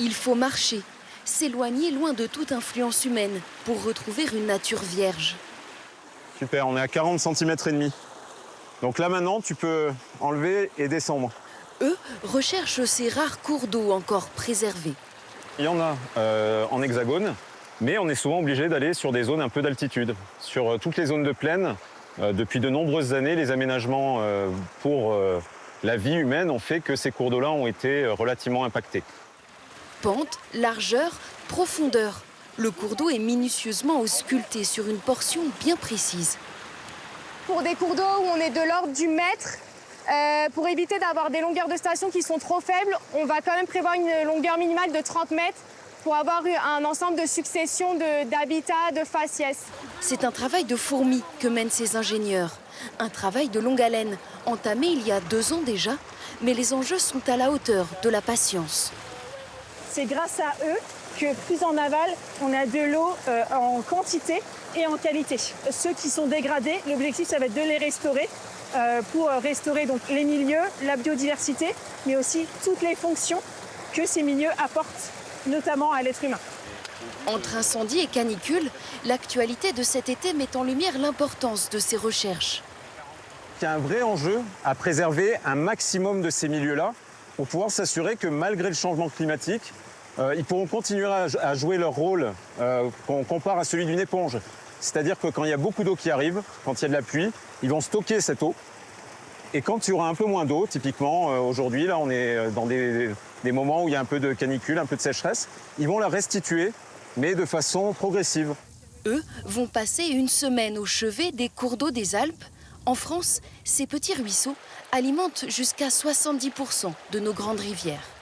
Il faut marcher, s'éloigner loin de toute influence humaine pour retrouver une nature vierge. Super, on est à 40 cm et demi. Donc là maintenant, tu peux enlever et descendre. Eux recherchent ces rares cours d'eau encore préservés. Il y en a en hexagone, mais on est souvent obligé d'aller sur des zones un peu d'altitude. Sur toutes les zones de plaine, depuis de nombreuses années, les aménagements pour la vie humaine ont fait que ces cours d'eau-là ont été relativement impactés. Pente, largeur, profondeur. Le cours d'eau est minutieusement ausculté sur une portion bien précise. Pour des cours d'eau où on est de l'ordre du mètre, pour éviter d'avoir des longueurs de station qui sont trop faibles, on va quand même prévoir une longueur minimale de 30 mètres pour avoir un ensemble de succession d'habitats, de faciès. C'est un travail de fourmi que mènent ces ingénieurs. Un travail de longue haleine, entamé il y a 2 ans déjà, mais les enjeux sont à la hauteur de la patience. C'est grâce à eux que plus en aval, on a de l'eau en quantité et en qualité. Ceux qui sont dégradés, l'objectif, ça va être de les restaurer pour restaurer donc les milieux, la biodiversité, mais aussi toutes les fonctions que ces milieux apportent, notamment à l'être humain. Entre incendie et canicule, l'actualité de cet été met en lumière l'importance de ces recherches. Il y a un vrai enjeu à préserver un maximum de ces milieux-là pour pouvoir s'assurer que malgré le changement climatique, ils pourront continuer à jouer leur rôle qu'on compare à celui d'une éponge. C'est-à-dire que quand il y a beaucoup d'eau qui arrive, quand il y a de la pluie, ils vont stocker cette eau. Et quand il y aura un peu moins d'eau, typiquement aujourd'hui, là on est dans des moments où il y a un peu de canicule, un peu de sécheresse, ils vont la restituer, mais de façon progressive. Eux vont passer une semaine au chevet des cours d'eau des Alpes. En France, ces petits ruisseaux alimentent jusqu'à 70% de nos grandes rivières.